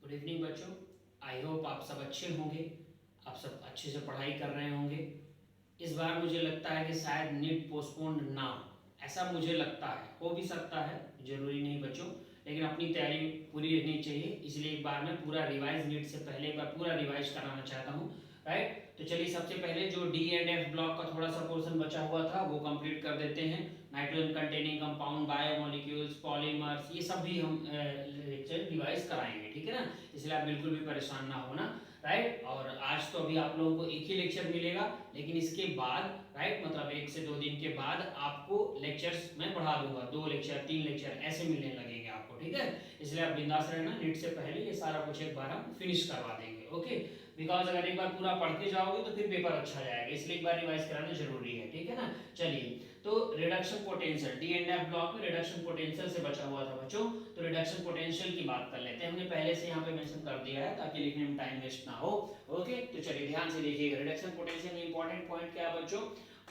Good evening बच्चों। I hope आप सब अच्छे होंगे, आप सब अच्छे से पढ़ाई कर रहे होंगे। इस बार मुझे लगता है कि शायद नीट पोस्टपोन ना हो, ऐसा मुझे लगता है। हो भी सकता है, जरूरी नहीं बच्चों, लेकिन अपनी तैयारी पूरी रहनी चाहिए। इसलिए एक बार मैं पूरा रिवाइज नीट से पहले एक बार पूरा रिवाइज कराना चाहता हूँ। राइट, तो चलिए सबसे पहले जो डी एंड एफ ब्लॉक का थोड़ा सा पोर्शन बचा हुआ था वो कंप्लीट कर देते हैं। Nitrogen containing compound, biomolecules, polymers, ये सब भी हम लेक्चर रिवाइज कराएंगे, ठीक है ना। इसलिए आप बिल्कुल भी परेशान ना होना। राइट, और आज तो अभी आप लोगों को एक ही लेक्चर मिलेगा, लेकिन इसके बाद राइट मतलब 1 से 2 दिन के बाद आपको लेक्चर्स मैं बढ़ा दूंगा। 2 लेक्चर 3 लेक्चर ऐसे मिलने लगेंगे आपको, ठीक है। इसलिए आप बिंदास रहना, नीट से पहले ये सारा कुछ एक बार हम फिनिश करवा देंगे। ओके, बिकॉज अगर एक बार पूरा पढ़ के जाओगे तो फिर पेपर अच्छा जाएगा, इसलिए एक बार रिवाइज कराना जरूरी है, ठीक है ना। चलिए, तो reduction potential D and F block में रिडक्शन पोटेंशियल से बचा हुआ था बच्चों। तो रिडक्शन पोटेंशियल की बात कर लेते हैं। हमने पहले से यहाँ पे मेंशन कर दिया है ताकि लिखने में टाइम वेस्ट ना हो। ओके, तो चलिए ध्यान से देखिएगा। रिडक्शन पोटेंशियल में इंपॉर्टेंट पॉइंट क्या है बच्चों?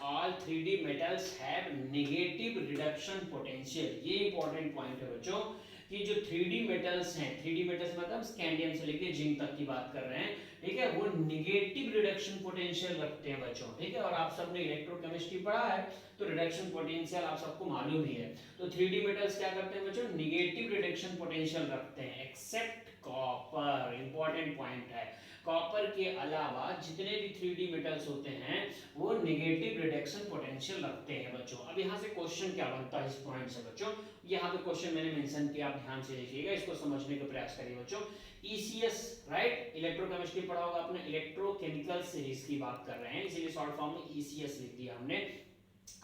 All 3D metals have negative reduction potential। ये इंपॉर्टेंट पॉइंट है बच्चों कि जो 3D मेटल्स हैं, 3D मेटल्स मतलब स्कैंडियम से लेके जिंक तक की बात कर रहे हैं, ठीक है, वो निगेटिव रिडक्शन पोटेंशियल रखते हैं बच्चों, ठीक है। और आप सबने इलेक्ट्रोकेमिस्ट्री पढ़ा है तो रिडक्शन पोटेंशियल आप सबको मालूम ही है। तो 3D मेटल्स क्या करते हैं बच्चों? निगेटिव रिडक्शन पोटेंशियल रखते हैं, एक्सेप्ट कॉपर। इंपॉर्टेंट पॉइंट है, कॉपर के अलावा जितने भी 3D मेटल्स होते हैं वो नेगेटिव रिडक्शन पोटेंशियल रखते हैं बच्चों। अब यहाँ से क्वेश्चन क्या बनता है इस पॉइंट से बच्चों? यहाँ पे क्वेश्चन मैंने मेंशन किया, आप ध्यान से देखिएगा, इसको समझने का प्रयास करिए बच्चों। ECS राइट, इलेक्ट्रोकेमिस्ट्री पढ़ा होगा आपने, इलेक्ट्रोकेमिकल सीरीज की बात कर रहे हैं, इसीलिए शॉर्ट फॉर्म में ECS लिख दिया हमने।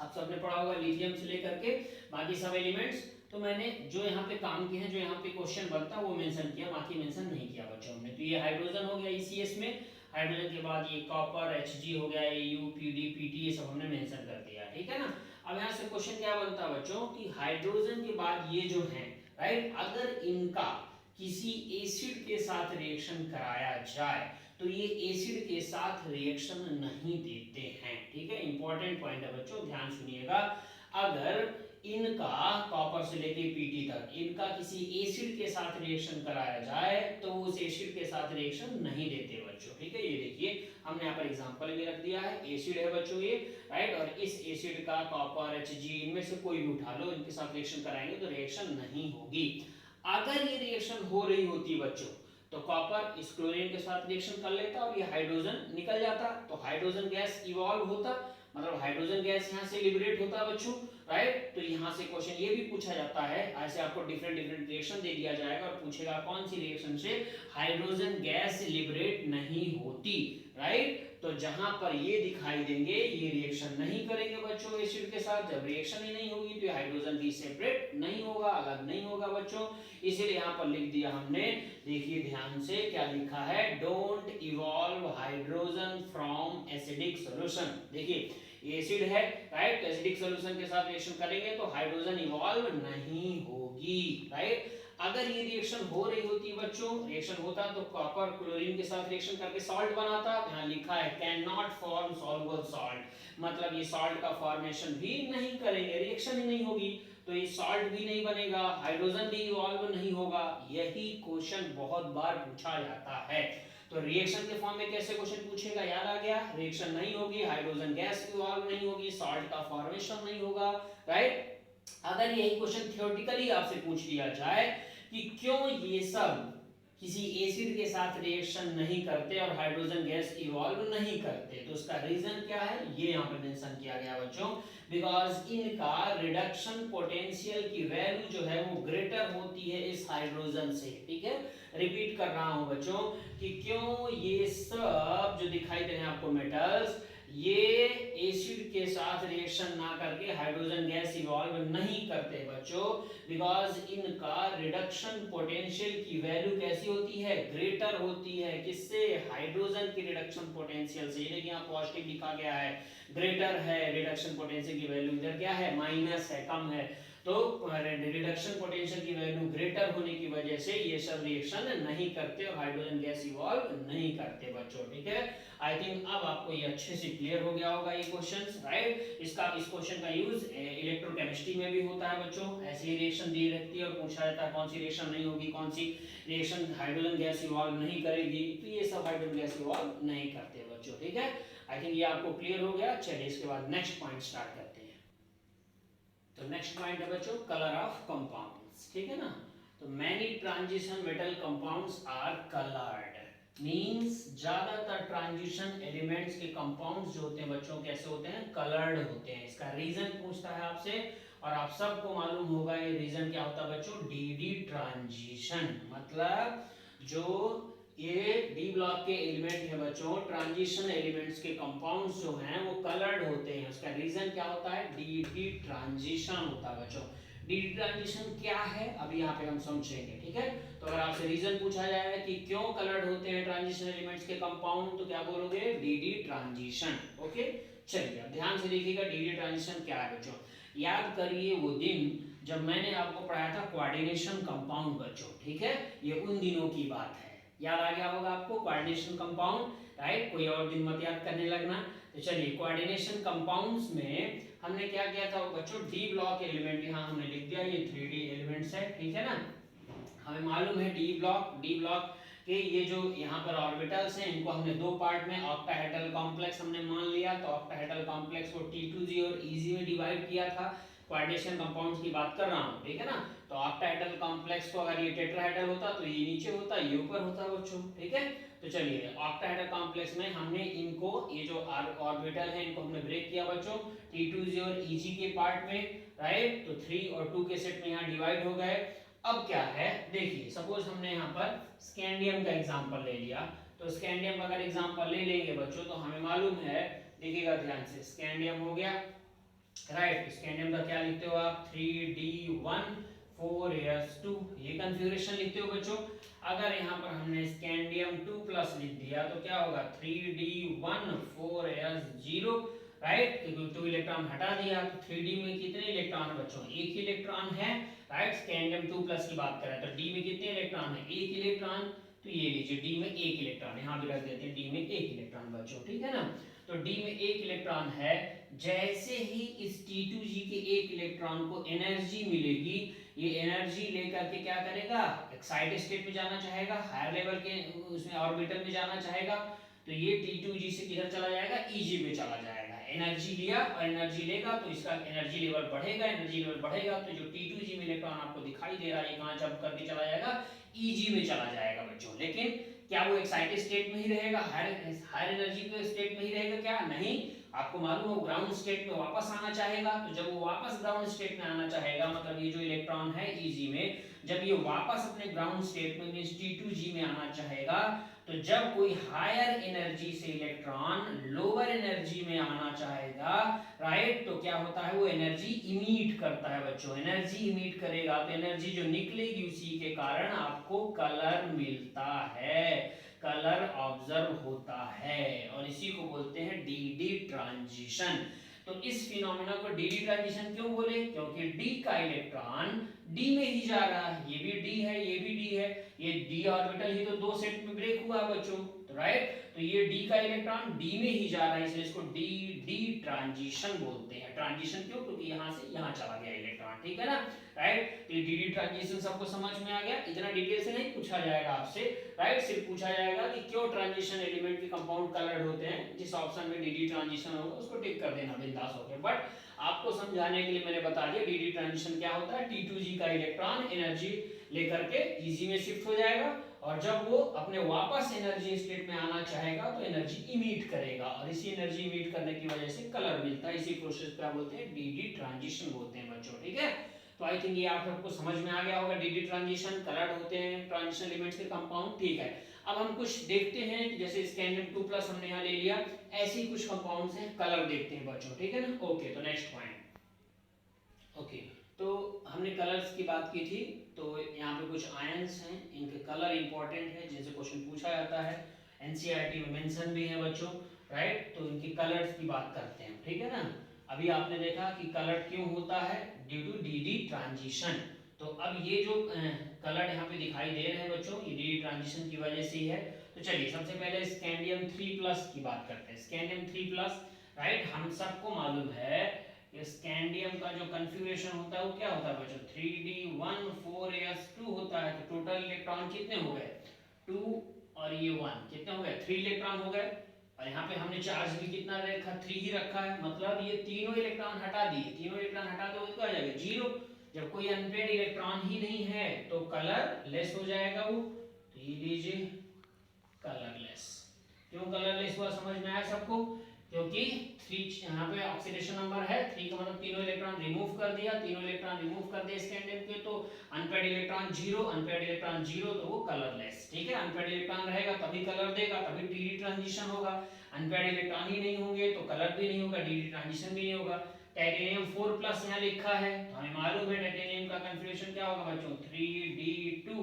आप सबने पढ़ा होगा लिथियम से लेकर के बाकी सब एलिमेंट्स। तो मैंने जो यहाँ पे काम किए हैं, जो यहाँ पे क्वेश्चन बनता है वो मेंशन किया, बाकी मेंशन नहीं किया बच्चों हमने। तो ये हाइड्रोजन हो गया ECS में, हाइड्रोजन के बाद ये कॉपर Hg हो गया, Au Pd Pt, ये सब हमने मेंशन कर दिया, ठीक है ना। अब यहाँ से क्वेश्चन क्या बनता है बच्चों कि हाइड्रोजन के बाद ये जो है राइट, अगर इनका किसी एसिड के साथ रिएक्शन कराया जाए तो ये एसिड के साथ रिएक्शन नहीं देते हैं, ठीक है। इंपॉर्टेंट पॉइंट है बच्चों, ध्यान सुनिएगा। अगर इनका कॉपर से लेके पीटी तक इनका किसी एसिड के साथ रिएक्शन कराया जाए तो उस एसिड के साथ रिएक्शन नहीं देते बच्चों, ठीक है। ये देखिए हमने यहाँ पर एग्जांपल भी रख दिया है, एसिड है बच्चों ये राइट, और इस एसिड का कॉपर Hg इनमें से कोई भी उठा लो, इनके साथ रिएक्शन कराएंगे तो रिएक्शन नहीं होगी। अगर ये रिएक्शन हो रही होती बच्चों तो कॉपर इस क्लोरीन के साथ रिएक्शन कर लेता और ये हाइड्रोजन निकल जाता, तो हाइड्रोजन गैस इवॉल्व होता, मतलब हाइड्रोजन गैस यहाँ से लिबरेट होता बच्चों, राइट। तो यहाँ से क्वेश्चन ये भी पूछा जाता है, ऐसे आपको डिफरेंट डिफरेंट रिएक्शन दे दिया जाएगा और पूछेगा कौन सी रिएक्शन से हाइड्रोजन गैस लिबरेट नहीं होती, राइट। तो जहां पर ये दिखाई देंगे ये रिएक्शन नहीं करेंगे बच्चों एसिड के साथ। जब रिएक्शन ही नहीं होगी तो ये हाइड्रोजन भी सेपरेट नहीं होगा, अलग नहीं होगा बच्चों। इसीलिए यहाँ पर लिख दिया हमने, देखिए ध्यान से क्या लिखा है, don't evolve hydrogen from acidic solution. देखिए एसिड है राइट, एसिडिक सॉल्यूशन के साथ रिएक्शन करेंगे तो हाइड्रोजन इवॉल्व नहीं होगी, राइट। अगर ये रिएक्शन हो रही होती बच्चों, रिएक्शन होता तो कॉपर क्लोरीन के साथ रिएक्शन करके सॉल्ट बनाता। यहाँ लिखा है can not form soluble salt, मतलब ये सॉल्ट का फॉर्मेशन भी नहीं करेंगे, रिएक्शन ही नहीं होगी तो ये सॉल्ट भी नहीं बनेगा, हाइड्रोजन भी इवॉल्व नहीं होगा। यही क्वेश्चन बहुत बार पूछा जाता है। तो रिएक्शन के फॉर्म में कैसे क्वेश्चन पूछेगा, याद आ गया, रिएक्शन नहीं होगी, हाइड्रोजन गैस इवॉल्व नहीं होगी, सॉल्ट का फॉर्मेशन नहीं होगा, राइट। अगर यही क्वेश्चन थ्योरेटिकली आपसे पूछ लिया जाए कि क्यों ये सब किसी एसिड के साथ रिएक्शन नहीं करते और हाइड्रोजन गैस इवॉल्व नहीं करते, तो उसका रीजन क्या है ये यहाँ पे मेंशन किया गया बच्चों। बिकॉज इनका रिडक्शन पोटेंशियल की वैल्यू जो है वो ग्रेटर होती है इस हाइड्रोजन से, ठीक है। रिपीट कर रहा हूं बच्चों कि क्यों ये सब जो दिखाई दे रहे हैं आपको मेटल्स, ये एसिड के साथ रिएक्शन ना करके हाइड्रोजन गैस इवॉल्व नहीं करते बच्चों, बिकॉज इनका रिडक्शन पोटेंशियल की वैल्यू कैसी होती है, ग्रेटर होती है, किससे, हाइड्रोजन की रिडक्शन पोटेंशियल से। देखिए यहाँ पॉजिटिव लिखा गया है, ग्रेटर है रिडक्शन पोटेंशियल की वैल्यू, इधर क्या है, माइनस है, कम है। तो रिडक्शन पोटेंशियल की वैल्यू ग्रेटर होने की वजह से ये सब रिएक्शन नहीं करते और हाइड्रोजन गैस इवॉल्व नहीं करते बच्चों, ठीक है। आई थिंक अब आपको ये अच्छे से क्लियर हो गया होगा ये क्वेश्चन, राइट। इस क्वेश्चन का यूज इलेक्ट्रोकेमिस्ट्री में भी होता है बच्चों। ऐसी रिएक्शन दी रहती है और पूछा जाता है कौन सी रिएक्शन नहीं होगी, कौन सी रिएक्शन हाइड्रोजन गैस इवॉल्व नहीं करेगी, तो ये सब हाइड्रोजन गैस इवॉल्व नहीं करते बच्चों, ठीक है। आई थिंक ये आपको क्लियर हो गया। चलिए इसके बाद नेक्स्ट पॉइंट स्टार्ट करते हैं। तो नेक्स्ट पॉइंट है बच्चों कलर ऑफ कंपाउंड्स, ठीक है ना। तो many transition metal compounds are coloured, means ज्यादातर ट्रांजिशन एलिमेंट्स के कंपाउंड्स जो होते हैं बच्चों कैसे होते हैं, कलर्ड होते हैं। इसका रीजन पूछता है आपसे और आप सबको मालूम होगा ये रीजन क्या होता है बच्चों, डी ट्रांजिशन। मतलब जो ये डी ब्लॉक के एलिमेंट है बच्चों, ट्रांजिशन एलिमेंट्स के कंपाउंड्स जो हैं वो कलर्ड होते हैं। उसका रीजन क्या होता है, डी ट्रांजिशन होता है बच्चों। डी ट्रांजिशन क्या है अभी यहाँ पे हम समझेंगे, ठीक है। तो अगर आपसे रीजन पूछा जाए कि क्यों कलर्ड होते हैं ट्रांजिशन एलिमेंट्स के कंपाउंड, तो क्या बोलोगे, डी ट्रांजिशन। ओके, चलिए अब ध्यान से देखिएगा डी ट्रांजिशन क्या है बच्चों। याद करिए वो दिन जब मैंने आपको पढ़ाया था कोऑर्डिनेशन कंपाउंड बच्चों, ठीक है। ये उन दिनों की बात है, याद आ गया होगा आपको कोऑर्डिनेशन कंपाउंड, राइट। कोई और दिन मत याद करने लगना। तो चलिए कोऑर्डिनेशन कंपाउंड्स में हमने क्या किया था बच्चों, डी ब्लॉक एलिमेंट यहाँ हमने लिख दिया, ये 3D एलिमेंट्स है, ठीक है ना। हमें मालूम है डी ब्लॉक के ये जो यहाँ पर ऑर्बिटल्स हैं इनको हमने दो पार्ट में ऑक्टाहेड्रल कॉम्प्लेक्स हमने मान लिया। तो ऑक्टाहेड्रल कॉम्प्लेक्स को T2G और EG में डिवाइड किया था। कोऑर्डिनेशन कंपाउंड्स की बात कर रहा हूँ, ठीक है ना। तो ऑक्टाहेड्रल कॉम्प्लेक्स को अगर ये टेट्राहेड्रल होता तो ये नीचे होता, ये ऊपर होता बच्चों, ठीक है। तो चलिए ऑक्टाहेड्रल कॉम्प्लेक्स में हमने इनको ये जो ऑर्बिटल है इनको हमने ब्रेक किया बच्चों T2G और EG के पार्ट में, राइट। तो 3 और 2 के सेट में यहाँ डिवाइड हो गए। अब क्या है देखिए, सपोज हमने यहाँ पर स्कैंडियम का एग्जांपल ले लिया। तो स्कैंडियम का अगर एग्जांपल ले लेंगे बच्चों तो हमें मालूम है, देखिएगा ध्यान से, स्कैंडियम हो गया, राइट। स्कैंडियम का क्या लिखते हो आप, 3D1 4s2, ये कॉन्फ़िगरेशन लिखते हो बच्चों। अगर यहाँ पर हमने स्कैंडियम 2+ लिख दिया तो क्या होगा, 3D1 4s0, राइट। क्योंकि 2 इलेक्ट्रॉन हटा दिया तो 3D में कितने इलेक्ट्रॉन है बच्चों, एक ही इलेक्ट्रॉन है, राइट। स्कैंडियम 2+ की बात करें तो डी में कितने इलेक्ट्रॉन है, एक इलेक्ट्रॉन। तो ये लीजिए डी में एक इलेक्ट्रॉन, यहाँ भी रख देते हैं डी में एक इलेक्ट्रॉन बच्चों, ठीक है ना। तो डी में एक इलेक्ट्रॉन है, जैसे ही इस T2G के एक इलेक्ट्रॉन को एनर्जी मिलेगी, ये एनर्जी लेकर के क्या करेगा, एक्साइटेड स्टेट में जाना चाहेगा, हायर लेवल के उसमें ऑर्बिटल में जाना चाहेगा। तो ये T2G से किधर चला जाएगा, EG में चला जाएगा। एनर्जी लिया और एनर्जी लेगा तो इसका एनर्जी लेवल बढ़ेगा, एनर्जी लेवल बढ़ेगा तो जो T2G में इलेक्ट्रॉन आपको दिखाई दे रहा है, ये कहाँ जंप करके चला जाएगा, EG में चला जाएगा बच्चों। लेकिन क्या वो एक्साइटेड स्टेट में ही रहेगा, हायर एनर्जी के स्टेट में ही रहेगा, क्या नहीं। आपको मालूम है ग्राउंड स्टेट में वापस आना चाहेगा। तो जब वो वापस ग्राउंड स्टेट में आना चाहेगा, मतलब ये जो इलेक्ट्रॉन है EG में, जब ये वापस अपने ग्राउंड स्टेट में मींस T2G में आना चाहेगा, तो जब कोई हायर एनर्जी से इलेक्ट्रॉन लोअर एनर्जी में आना चाहेगा, राइट, तो क्या होता है, वो एनर्जी इमिट करता है बच्चों। एनर्जी इमिट करेगा तो एनर्जी जो निकलेगी उसी के कारण आपको कलर मिलता है, कलर ऑब्जर्व होता है, और इसी को बोलते हैं डी ट्रांजिशन। तो इस फिनोमेना को डी ट्रांजिशन क्यों बोले, क्योंकि डी का इलेक्ट्रॉन डी में ही जा रहा है, ये भी डी है, ये भी डी है, ये डी ऑर्बिटल ही तो दो सेट में ब्रेक हुआ बच्चों, तो राइट। तो ये डी का इलेक्ट्रॉन डी में ही जा रहा है, इसलिए इसको डी ट्रांजिशन बोलते हैं। ट्रांजिशन क्यों, क्योंकि यहाँ से यहाँ चला गया इलेक्ट्रॉन, ठीक है ना, राइट। तो ये डी ट्रांजिशन सबको समझ में आ गया, इतना डिटेल से नहीं पूछा जाएगा आपसे, राइट। सिर्फ पूछा जाएगा कि क्यों ट्रांजिशन एलिमेंट के कंपाउंड कलर्ड होते हैं। जिस ऑप्शन में डी ट्रांजिशन होगा उसको टिक कर देना बिंदास होकर। बट आपको समझाने के लिए मैंने बता दिया डी ट्रांजिशन क्या होता है। T2G का इलेक्ट्रॉन एनर्जी लेकर के EG में शिफ्ट हो जाएगा, और जब वो अपने वापस एनर्जी स्टेट में आना चाहेगा तो एनर्जी इमिट करेगा, और इसी एनर्जी इमिट करने की वजह से कलर मिलता है। इसी प्रोसेस को बोलते हैं डी ट्रांजिशन बोलते हैं बच्चों, ठीक है। तो आई थिंक ये आप सबको समझ में आ गया होगा, डी ट्रांजिशन, कलर्ड होते हैं ट्रांजिशन एलिमेंट्स के कंपाउंड, ठीक है। अब हम कुछ देखते हैं, जैसे स्कैंडियम 2+ हमने यहाँ ले लिया, ऐसे ही कुछ कंपाउंड्स हैं, कलर देखते हैं बच्चों, ठीक है ना। ओके, तो नेक्स्ट पॉइंट। ओके, तो हमने कलर्स की बात की थी, तो यहाँ पे कुछ आयंस हैं, इनके कलर इंपॉर्टेंट है, जिनसे क्वेश्चन पूछा जाता है, एनसीईआरटी में मेंशन भी है बच्चों, राइट। तो इनके कलर्स की बात करते हैं, ठीक है ना। अभी आपने देखा कि कलर्ड क्यों होता है, ड्यू टू डी ट्रांजिशन। तो अब ये जो कलर्ड यहाँ पे दिखाई दे रहे हैं बच्चों, ये डी ट्रांजिशन की वजह से ही है। तो चलिए सबसे पहले स्कैंडियम 3+ की बात करते हैं। स्कैंडियम 3+, राइट, हम सबको मालूम है स्कैंडियम का जो कॉन्फ़िगरेशन होता है वो क्या होता है बच्चों, 3d14s2 होता है। तो टोटल इलेक्ट्रॉन कितने हो गए, 2 और ये 1 कितने हो गए, 3 इलेक्ट्रॉन हो गए। और यहाँ पे हमने चार्ज भी कितना रखा, 3 ही रखा है, मतलब ये तीनों इलेक्ट्रॉन हटा दिए, तीनों इलेक्ट्रॉन हटा दो तो आ जाएगा 0। जब कोई अनपेड इलेक्ट्रॉन ही नहीं है तो कलर लेस हो जाएगा वो। तो ये लीजिए कलरलेस। क्यों कलरलेस हुआ समझ में आया सबको, क्योंकि 3 यहाँ पे ऑक्सीडेशन नंबर है 3 का मतलब तीनों इलेक्ट्रॉन रिमूव कर दिया, तीनों इलेक्ट्रॉन रिमूव कर दिए स्कैंडियम के, तो अनपेड इलेक्ट्रॉन 0, अनपेड इलेक्ट्रॉन 0, तो वो कलरलेस। ठीक है, अनपेड इलेक्ट्रॉन रहेगा तभी कलर देगा, तभी डी ट्रांजिशन होगा। अनपेड इलेक्ट्रॉन ही नहीं होंगे तो कलर भी नहीं होगा, डी ट्रांजिशन भी नहीं होगा। टाइटेनियम 4+ यहाँ लिखा है, तो हमें मालूम है टाइटेनियम का कॉन्फ़िगरेशन क्या होगा बच्चों, 3d2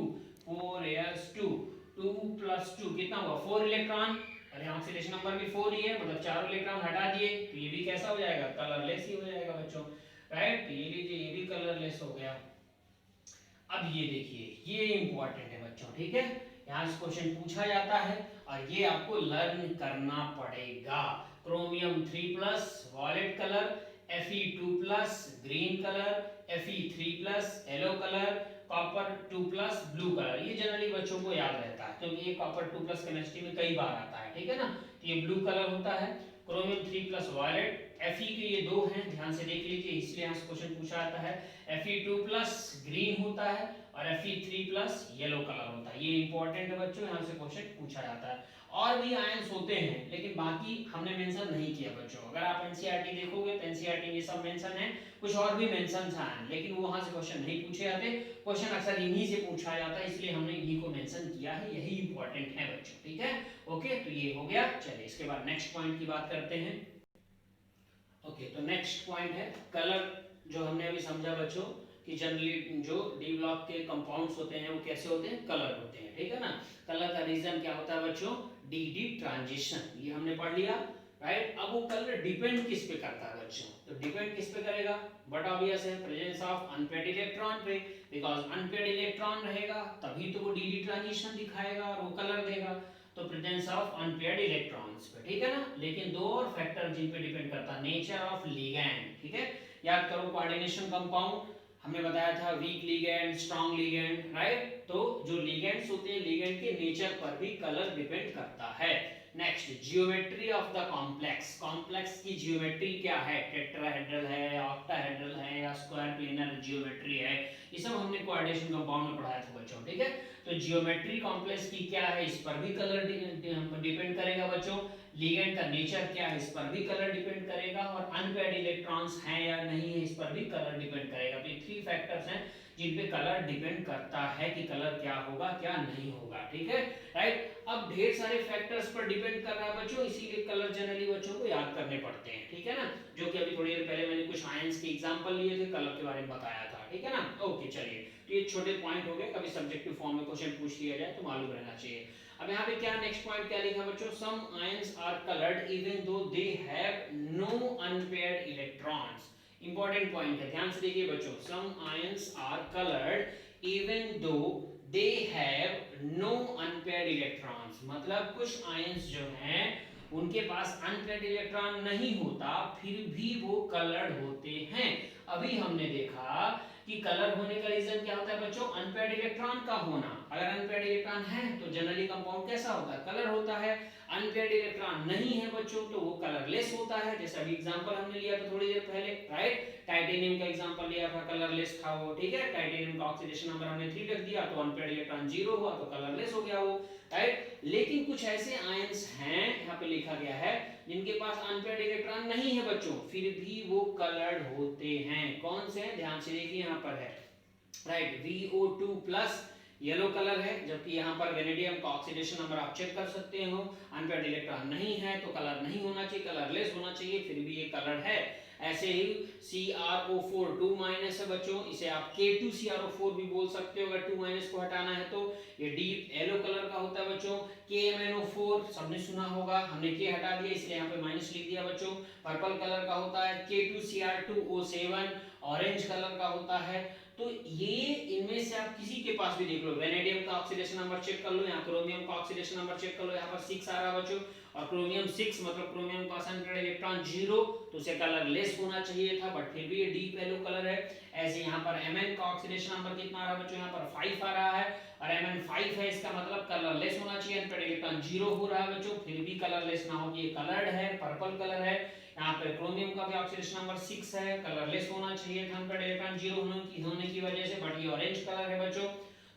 4s2 2 + 2 कितना हुआ 4 इलेक्ट्रॉन, और यहाँ ऑक्सीडेशन नंबर भी 4 ही है, मतलब 4 इलेक्ट्रॉन हटा दिए तो ये भी कैसा हो जाएगा, कलरलेस ही हो जाएगा बच्चों, राइट। तो ये लीजिए ये भी कलरलेस हो गया। अब ये देखिए ये इंपॉर्टेंट है बच्चों, ठीक है, यहाँ से क्वेश्चन पूछा जाता है और ये आपको लर्न करना पड़ेगा। Chromium 3+ violet colour, Fe2+ green colour, Fe3+ yellow colour, copper 2+ blue colour. ये जनरली बच्चों को याद रहता है क्योंकि ये कॉपर 2+ केमिस्ट्री में कई बार आता है, ठीक है ना। तो ये ब्लू कलर होता है। क्रोमियम 3+ वॉयलेट, Fe के ये दो हैं, ध्यान से देख लीजिए, इसलिए यहाँ से क्वेश्चन पूछा आता है। Fe2+ ग्रीन होता है और Fe3+ येलो कलर होता है। ये इंपॉर्टेंट है बच्चों, यहाँ से क्वेश्चन पूछा जाता है। और भी आयंस होते हैं लेकिन बाकी हमने मेंशन नहीं किया बच्चों। अगर आप एनसीईआरटी देखोगे तो एनसीईआरटी में ये सब मेंशन है, कुछ और भी मेंशन हैं लेकिन वो वहां से क्वेश्चन नहीं पूछे जाते। क्वेश्चन अक्सर इन्हीं से पूछा जाता है, इसलिए हमने इन्हीं को मेंशन किया है, यही इंपॉर्टेंट है बच्चों, ठीक है। ओके, तो ये हो गया। चलिए इसके बाद नेक्स्ट पॉइंट की बात करते हैं। ओके, तो नेक्स्ट पॉइंट है कलर, जो हमने अभी समझा बच्चों कि जनरली जो डी ब्लॉक के कंपाउंड्स होते हैं वो कैसे होते हैं, कलर होते हैं, ठीक है ना। कलर का रीजन क्या होता है बच्चों, डी ट्रांजिशन, ये हमने पढ़ लिया, राइट। अब वो कलर डिपेंड किस पे करता है बच्चों, तो डिपेंड किस पे करेगा, बट ऑब्वियस है प्रेजेंस ऑफ अनपेड इलेक्ट्रॉन पे, बिकॉज अनपेड इलेक्ट्रॉन रहेगा तभी तो वो डी ट्रांजिशन दिखाएगा और वो कलर देगा। तो प्रेजेंस ऑफ अनपेयर्ड इलेक्ट्रॉन्स पे, ठीक है ना। लेकिन दो और फैक्टर जिन पे डिपेंड करता है, नेचर ऑफ लिगैंड, ठीक है। याद करो कोऑर्डिनेशन कंपाउंड हमने बताया था, weak ligand, strong ligand, right. तो जो लिगैंड्स होते हैं लिगैंड के नेचर पर भी कलर डिपेंड करता है। Next, geometry of the complex, complex की जियोमेट्री क्या है, टेट्राहेड्रल है, ऑक्टाहेड्रल है या स्क्वायर प्लेनर जियोमेट्री है, ये सब हमने कोऑर्डिनेशन कंपाउंड में पढ़ाया था बच्चों, ठीक है। तो जियोमेट्री कॉम्प्लेक्स की क्या है, इस पर भी कलर डिपेंड करेगा बच्चों। लिगैंड का नेचर क्या है, इस पर भी कलर डिपेंड करेगा, और अनपेयर्ड इलेक्ट्रॉन्स हैं या नहीं है, इस पर भी कलर डिपेंड करेगा। तो ये 3 फैक्टर्स हैं जिन पे कलर डिपेंड करता है कि कलर क्या होगा क्या नहीं होगा, ठीक है, राइट। अब ढेर सारे फैक्टर्स पर डिपेंड कर रहा है बच्चों, इसीलिए कलर जनरली बच्चों को याद करने पड़ते हैं, ठीक है ना। जो कि अभी थोड़ी देर पहले मैंने कुछ आयंस के एग्जांपल लिए थे, कलर के बारे में बताया था, ठीक है ना। ओके, चलिए, तो ये छोटे पॉइंट हो गए, कभी सब्जेक्टिव फॉर्म में क्वेश्चन पूछ लिया जाए तो मालूम रहना चाहिए। अब यहाँ पे क्या नेक्स्ट पॉइंट क्या लिखा बच्चों, some ions are coloured even though they have no unpaired electrons. Important point है, ध्यान से देखिए बच्चों, some ions are coloured even though they have no unpaired electrons, मतलब कुछ आयंस जो हैं उनके पास अनपेयर्ड इलेक्ट्रॉन नहीं होता फिर भी वो कलर्ड होते हैं। अभी हमने देखा कि कलर होने का रीजन क्या होता है बच्चों, अनपेयर्ड इलेक्ट्रॉन का होना। अगर अनपेयर्ड इलेक्ट्रॉन है तो जनरली कंपाउंड कैसा होता है, कलर होता है। अनपेयर्ड इलेक्ट्रॉन नहीं है बच्चों तो वो कलरलेस होता है, जैसे अभी एग्जांपल हमने लिया था थोड़ी देर पहले, राइट। टाइटेनियम का एग्जांपल लिया था, कलरलेस था वो, ठीक है। टाइटेनियम का ऑक्सीडेशन नंबर हमने 3 रख दिया तो अनपेयर्ड इलेक्ट्रॉन 0 हुआ तो कलरलेस हो गया वो, राइट। लेकिन कुछ ऐसे आयंस हैं, यहाँ पे लिखा गया है, जिनके पास अनपेयर्ड इलेक्ट्रॉन नहीं है बच्चों फिर भी वो कलर्ड होते हैं। कौन से हैं, ध्यान से देखिए, यहाँ पर है, राइट, VO2+ येलो कलर है, जबकि यहाँ पर वेनेडियम का ऑक्सीडेशन नंबर आप चेक कर सकते हो, अनपेयर्ड इलेक्ट्रॉन नहीं है तो कलर नहीं होना चाहिए, कलरलेस होना चाहिए, फिर भी ये कलर है। ऐसे ही CrO4 2- है बच्चों, इसे आप K2CrO4 भी बोल सकते हो अगर 2- को हटाना है तो। ये डीप येलो कलर का का होता है बच्चों KMnO4, सबने सुना होगा, हमने K हटा दिया इसलिए यहाँ पे माइनस लिख दिया बच्चों। पर्पल कलर का होता है K2Cr2O7, ऑरेंज कलर का होता है। तो ये इनमें से आप किसी के पास भी देख लो, वेनेडियम का ऑक्सीडेशन नंबर चेक कर लो, यहाँ क्रोमियम का ऑक्सीडेशन नंबर चेक कर लो, यहाँ पर 6 आ रहा है बच्चों, और क्रोमियम 6 मतलब क्रोमियम का सेंट्रल इलेक्ट्रॉन 0, तो उसे कलर लेस होना चाहिए था, बट फिर भी ये डीप येलो कलर है। ऐसे यहाँ पर Mn का ऑक्सीडेशन नंबर कितना आ रहा है बच्चों, यहाँ पर 5 आ रहा है, और Mn5 है, इसका मतलब कलर लेस होना चाहिए, अनपेड इलेक्ट्रॉन 0 हो रहा है बच्चों, फिर भी कलर लेस ना हो, ये कलर्ड है, पर्पल कलर है। यहाँ पे क्रोमियम का भी ऑक्सीडेशन नंबर 6 है, कलरलेस होना चाहिए था अनपेड इलेक्ट्रॉन 0 होने की वजह से, बट ये ऑरेंज कलर है बच्चों।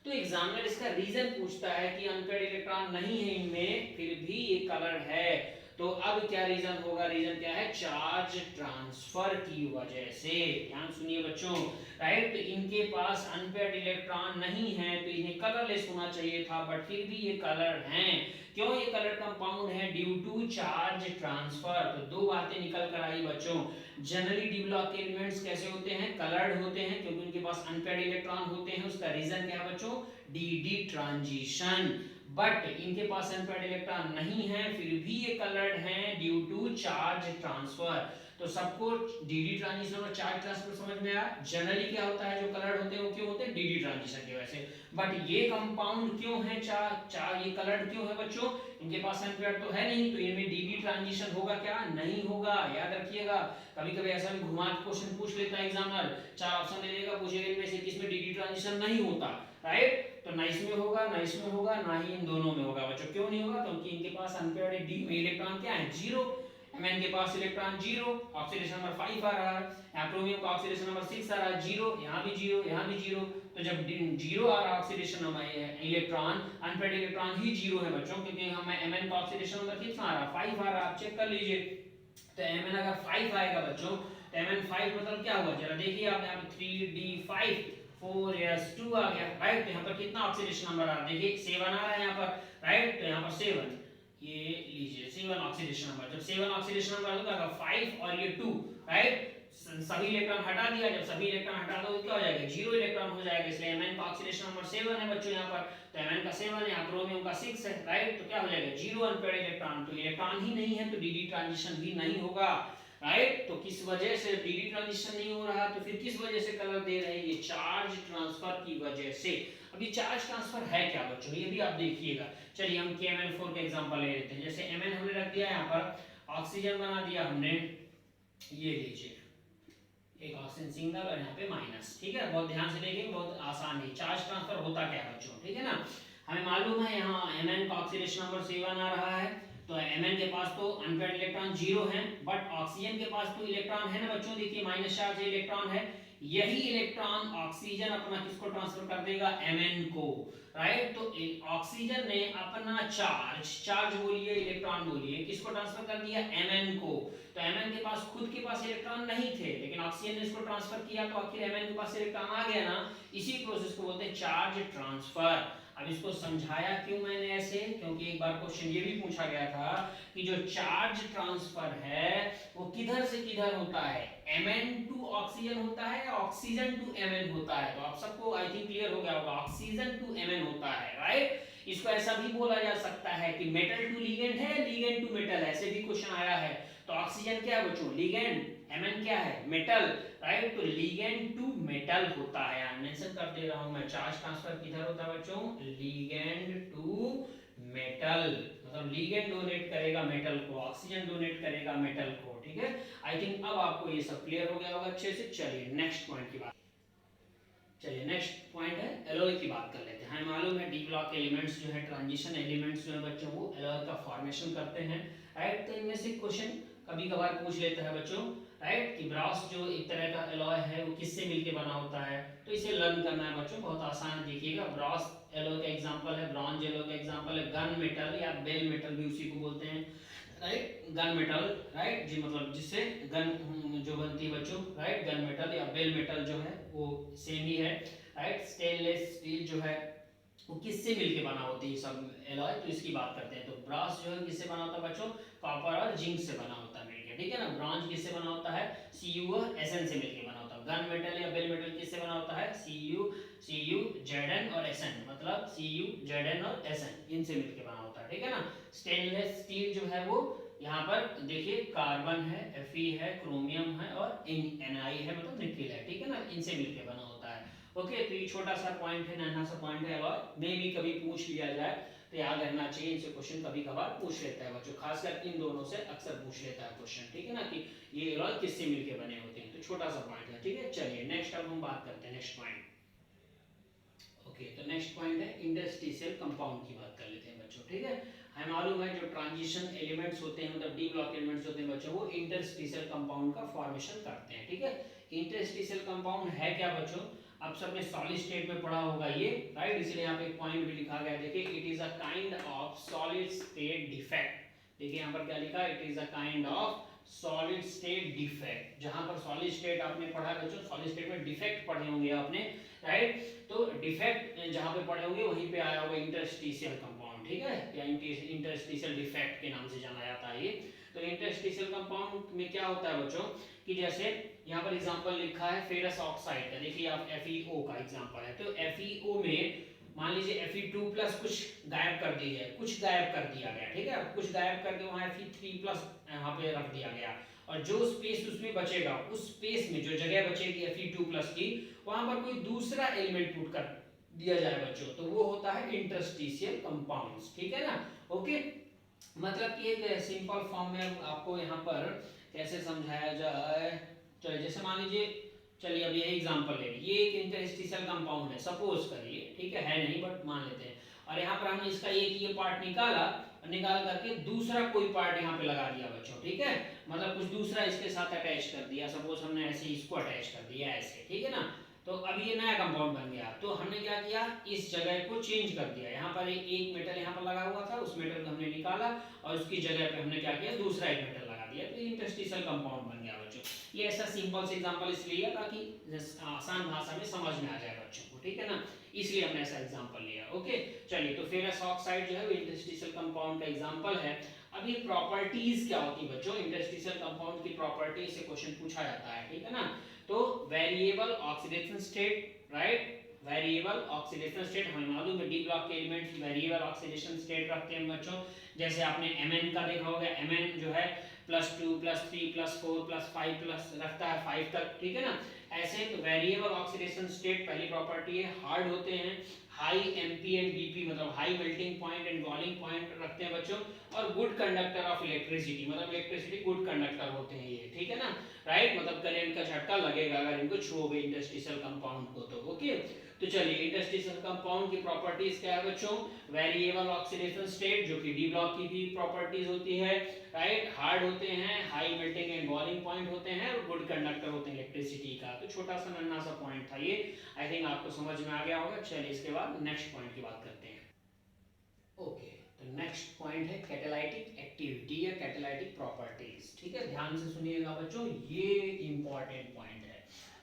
तो एग्जामिनर इसका रीजन पूछता है कि अनपेड इलेक्ट्रॉन नहीं है इनमें, फिर भी ये कलर है, तो अब क्या रीजन होगा, रीजन क्या है, चार्ज ट्रांसफर की वजह से। ध्यान सुनिए बच्चों, राइट, इनके पास अनपेड इलेक्ट्रॉन नहीं है तो इन्हें कलरलेस होना चाहिए था, बट फिर भी ये कलर हैं। क्यों ये कलर कंपाउंड है, ड्यू टू चार्ज ट्रांसफर। तो दो बातें निकल कर आई बच्चों, जनरली डी ब्लॉक के एलिमेंट्स कैसे होते हैं, कलर्ड होते हैं, क्योंकि उनके पास अनपेड इलेक्ट्रॉन होते हैं। उसका रीजन क्या है बच्चों, डी ट्रांजिशन। बट इनके पास अनपेड इलेक्ट्रॉन नहीं है, फिर भी ये कलर्ड हैं ड्यू टू चार्ज ट्रांसफर। तो सबको डी ट्रांजिशन और चार्ज ट्रांसफर समझ में आया। जनरली क्या होता है, जो कलर्ड होते हैं वो क्यों होते हैं, डी ट्रांजिशन की वजह से। बट ये कंपाउंड क्यों है, ये कलर्ड क्यों है बच्चों, इनके पास अनपेड तो है नहीं, तो इनमें डी ट्रांजिशन होगा क्या, नहीं होगा। याद रखिएगा, कभी कभी ऐसा भी घुमा के क्वेश्चन पूछ लेता है एग्जामिनर, 4 ऑप्शन दे देगा, पूछेगा इनमें से किसमें डी ट्रांजिशन नहीं होता, राइट। तो ना इसमें होगा, ना इसमें होगा, ना ही इन दोनों में होगा बच्चों। क्यों नहीं होगा, क्योंकि इनके पास अनपेयर्ड डी में इलेक्ट्रॉन क्या है, 0। Mn के पास इलेक्ट्रॉन 0, ऑक्सीडेशन नंबर 5 आ रहा है, यहाँ क्रोमियम का ऑक्सीडेशन नंबर 6 आ रहा है, 0, यहाँ भी 0, यहाँ भी 0। तो जब 0 आ रहा है oxidation number electron, unpaired electron ही 0 है बच्चों, क्योंकि हमें Mn का ऑक्सीडेशन नंबर कितना आ रहा है, 5 आ रहा है, आप चेक कर लीजिए। तो Mn अगर 5 आएगा बच्चों, तो Mn5 मतलब क्या होगा, जरा देखिए आप, यहाँ पे 3d5 4s2 आ गया, राइट। तो यहाँ पर कितना ऑक्सीडेशन नंबर आ रहा है, देखिए 7 आ रहा है यहाँ पर, राइट। तो यहाँ पर 7, ये लीजिए 7 ऑक्सीडेशन नंबर। जब 7 ऑक्सीडेशन नंबर होगा 5 और ये 2, राइट, सभी इलेक्ट्रॉन हटा दिया, जब सभी इलेक्ट्रॉन हटा दो तो क्या हो जाएगा, 0 इलेक्ट्रॉन हो जाएगा, इसलिए Mn का ऑक्सीडेशन नंबर 7 है बच्चों यहाँ पर। तो Mn का 7 है, यहाँ क्रोमियम का 6 है, राइट। तो क्या हो जाएगा, 0 अनपेयर्ड इलेक्ट्रॉन, तो इलेक्ट्रॉन ही नहीं है तो डी ट्रांजिशन भी नहीं होगा, राइट। तो किस वजह से डी ट्रांजिशन नहीं हो रहा, तो फिर किस वजह से कलर दे रहे हैं, ये चार्ज ट्रांसफर की वजह से। अब ये चार्ज ट्रांसफर है क्या बच्चों, ये भी आप देखिएगा। चलिए हम KMnO4 का एग्जांपल ले लेते हैं। जैसे Mn हमने रख दिया यहाँ पर, ऑक्सीजन बना दिया हमने, ये लीजिए एक ऑक्सीजन सिंगल और यहाँ पे माइनस, ठीक है। बहुत ध्यान से देखेंगे, बहुत आसान है। चार्ज ट्रांसफर होता क्या है बच्चों, ठीक है ना। हमें मालूम है यहाँ Mn का ऑक्सीडेशन नंबर 7 आ रहा है, तो Mn के पास तो अनपेयर्ड इलेक्ट्रॉन 0 है, बट ऑक्सीजन के पास तो इलेक्ट्रॉन है ना बच्चों, देखिए माइनस चार्ज इलेक्ट्रॉन है। यही इलेक्ट्रॉन ऑक्सीजन अपना किसको ट्रांसफर कर देगा, Mn को, राइट। तो ऑक्सीजन ने अपना चार्ज बोलिए, इलेक्ट्रॉन बोलिए, किसको ट्रांसफर कर दिया, Mn को। तो Mn के पास खुद के पास इलेक्ट्रॉन नहीं थे, लेकिन ऑक्सीजन ने इसको ट्रांसफर किया, तो आखिर Mn के पास इलेक्ट्रॉन आ गया ना। इसी प्रोसेस को बोलते हैं चार्ज ट्रांसफर। अब इसको समझाया क्यों मैंने ऐसे, क्योंकि एक बार क्वेश्चन ये भी पूछा गया था कि जो चार्ज ट्रांसफर है वो किधर से किधर होता है, Mn टू ऑक्सीजन होता है या ऑक्सीजन टू Mn होता है। तो आप सबको आई थिंक क्लियर हो गया होगा, ऑक्सीजन टू Mn होता है, राइट। इसको ऐसा भी बोला जा सकता है कि मेटल टू लिगेंड है, लिगेंड टू मेटल, ऐसे भी क्वेश्चन आया है। तो ऑक्सीजन क्या है बच्चों, लिगेंड, Mn क्या है, मेटल, राइट। तो लिगेंड टू मेटल होता है, यहां मेंशन कर दे रहा हूं मैं। चार्ज ट्रांसफर किधर होता है बच्चों, लिगेंड टू मेटल, मतलब लिगेंड डोनेट करेगा मेटल को, ऑक्सीजन डोनेट करेगा मेटल को, ठीक है। आई थिंक अब आपको ये सब क्लियर हो गया होगा अच्छे से। चलिए नेक्स्ट पॉइंट की बात, चलिए नेक्स्ट पॉइंट है एलॉय की बात कर लेते हैं। हमें मालूम है डी ब्लॉक एलिमेंट्स जो है, ट्रांजिशन एलिमेंट्स जो है बच्चों, वो एलॉय का फॉर्मेशन करते हैं, राइट। तो इनमें से क्वेश्चन कभी कभार पूछ लेता है बच्चों, राइट, कि ब्रॉस जो एक तरह का एलॉय है वो किससे मिलके बना होता है। तो इसे लर्न करना है बच्चों, बहुत आसान है। देखिएगा, ब्रॉस एलॉय का एग्जांपल है, ब्रॉन्ज एलॉय का एग्जांपल है गन मेटल या बेल मेटल भी उसी को बोलते हैं, राइट। गन मेटल, राइट जी, मतलब जिससे गन जो बनती है बच्चों, राइट। गन मेटल या बेल मेटल जो है वो सेम ही है, राइट। स्टेनलेस स्टील जो है वो किससे मिलके बना होती है सब एलॉय, तो इसकी बात करते हैं। तो ब्रास जो है किससे बना होता है बच्चों, कॉपर और जिंक से बना होता है मिलके, ठीक है ना। ब्रॉन्ज किससे बना होता है, Cu और Sn से मिलके बना होता है गन मेटल या बेल मेटल किससे बना होता है? Cu Zn और Sn, मतलब Cu Zn और Sn इनसे मिलकर बना होता है, ठीक है ना। स्टेनलेस स्टील जो है वो यहाँ पर देखिए कार्बन है, Fe है, क्रोमियम है और Ni है, मतलब निकेल है, ठीक है ना, इनसे मिलकर बना होता है। ओके, तो ये छोटा सा पॉइंट है, नन्हा सा पॉइंट है, और मे भी कभी पूछ लिया जाए तो याद रहना चाहिए, इनसे क्वेश्चन कभी कभार पूछ लेता है बच्चों, खासकर इन दोनों से अक्सर पूछ लेता है क्वेश्चन, ठीक है ना, कि ये एलॉय किससे मिलके बने होते हैं। तो छोटा सा पॉइंट है, ठीक है। चलिए नेक्स्ट अब हम बात करते हैं नेक्स्ट पॉइंट। ओके, तो नेक्स्ट पॉइंट है इंटरस्टिशियल कंपाउंड की बात कर लेते हैं बच्चों, ठीक है। हमें मालूम है जो ट्रांजिशन एलिमेंट्स होते हैं, मतलब डी ब्लॉक एलिमेंट्स होते हैं बच्चों, वो इंटरस्टिशियल कंपाउंड का फॉर्मेशन करते हैं, ठीक है। इंटरस्टिशियल कंपाउंड है क्या बच्चों? आप सबने सॉलिड स्टेट में पढ़ा होगा ये, राइट, इसलिए यहाँ पे एक पॉइंट भी लिखा गया है, देखिए, it is a kind of solid state defect. देखिए यहाँ पर क्या लिखा है, it is a kind of solid state defect. जहां पर सॉलिड स्टेट आपने पढ़ा है बच्चों, सॉलिड स्टेट में डिफेक्ट पढ़े होंगे आपने, राइट, तो डिफेक्ट जहां पे पढ़े होंगे वहीं पे आया होगा इंटरस्टिशियल कंपाउंड, ठीक है, या इंटरस्टिशियल डिफेक्ट के नाम से जाना जाता है ये। तो इंटरस्टिशियल कंपाउंड में क्या होता है बच्चों, कि जैसे यहाँ पर एग्जांपल लिखा है फेरस ऑक्साइड का, देखिए आप FeO का एग्जांपल है, तो FeO में मान लीजिए Fe2 प्लस कुछ गायब कर दी है, कुछ गायब कर दिया गया, ठीक है, कुछ गायब करके वहां Fe3 प्लस यहाँ पे रख दिया गया, और जो स्पेस उसमें बचेगा, उस स्पेस में जो जगह बचेगी Fe2 प्लस की, वहां पर कोई दूसरा एलिमेंट पुट कर दिया जाए बच्चों, तो वो होता है इंटरस्टिशियल कंपाउंड्स, ठीक है ना। ओके, मतलब कि एक सिंपल फॉर्म में आपको यहाँ पर कैसे समझाया जाए, चलिए जैसे मान लीजिए, चलिए अब यही एग्जांपल ले लीजिए, ये एक इंटरस्टिशियल कंपाउंड है, सपोज करिए, ठीक है नहीं बट मान लेते हैं, और यहाँ पर हमने इसका एक ये पार्ट निकाला, निकाल करके दूसरा कोई पार्ट यहाँ पे लगा दिया बच्चों, ठीक है, मतलब कुछ दूसरा इसके साथ अटैच कर दिया, सपोज हमने ऐसे इसको अटैच कर दिया ऐसे, ठीक है ना, तो अब ये नया कंपाउंड बन गया। तो हमने क्या किया, इस जगह को चेंज कर दिया, यहाँ पर एक मेटल यहाँ पर लगा हुआ था, उस मेटल को हमने निकाला और उसकी जगह पे हमने क्या किया, दूसरा एक मेटल लगा दिया, तो इंटरस्टिशियल कंपाउंड बन गया बच्चों। ये ऐसा सिंपल से एग्जांपल इसलिए है ताकि आसान भाषा में समझ में आ जाए बच्चों को, ठीक है ना, इसलिए हमने ऐसा एग्जांपल लिया। ओके, चलिए, तो फेरस ऑक्साइड जो है वो इंटरस्टिशियल कंपाउंड का एग्जांपल है। अब ये प्रॉपर्टीज क्या होती है बच्चों, इंटरस्टिशियल कंपाउंड की प्रॉपर्टी से क्वेश्चन पूछा जाता है, ठीक है ना। तो variable oxidation state, right, variable oxidation state, हमें मालूम है डी ब्लॉक के एलिमेंट्स वेरिएबल ऑक्सीडेशन स्टेट रखते हैं बच्चों, जैसे आपने Mn का देखा होगा, Mn जो है +2 +3 +4 +5 प्लस रखता है 5 तक, ठीक है ना। ऐसे तो वेरिएबल ऑक्सीडेशन स्टेट पहली प्रॉपर्टी है, हार्ड होते हैं, हाई MP एंड BP, मतलब high melting point and boiling point रखते हैं बच्चों, और गुड कंडक्टर ऑफ इलेक्ट्रिसिटी, मतलब इलेक्ट्रिसिटी गुड कंडक्टर होते हैं ये, ठीक है ना, राइट, मतलब करंट का झटका लगेगा अगर इनको छूओगे इंटरस्टिशियल कंपाउंड को तो। ओके, तो चलिए इंटरस्टिशियल कंपाउंड की प्रॉपर्टीज क्या है बच्चों, वेरिएबल ऑक्सीडेशन स्टेट जो कि डी ब्लॉक की भी प्रॉपर्टीज होती है, राइट, हार्ड होते हैं, high melting and boiling point होते हैं, और गुड कंडक्टर होते हैं इलेक्ट्रिसिटी का। तो छोटा सा नन्हा सा पॉइंट था ये, आई थिंक आपको समझ में आ गया होगा। चलिए इसके बाद नेक्स्ट पॉइंट की बात करते हैं। ओके, तो नेक्स्ट पॉइंट है कैटालाइटिक एक्टिविटी या कैटालाइटिक प्रॉपर्टीज, ठीक है, ध्यान से सुनिएगा बच्चों, ये इंपॉर्टेंट पॉइंट है,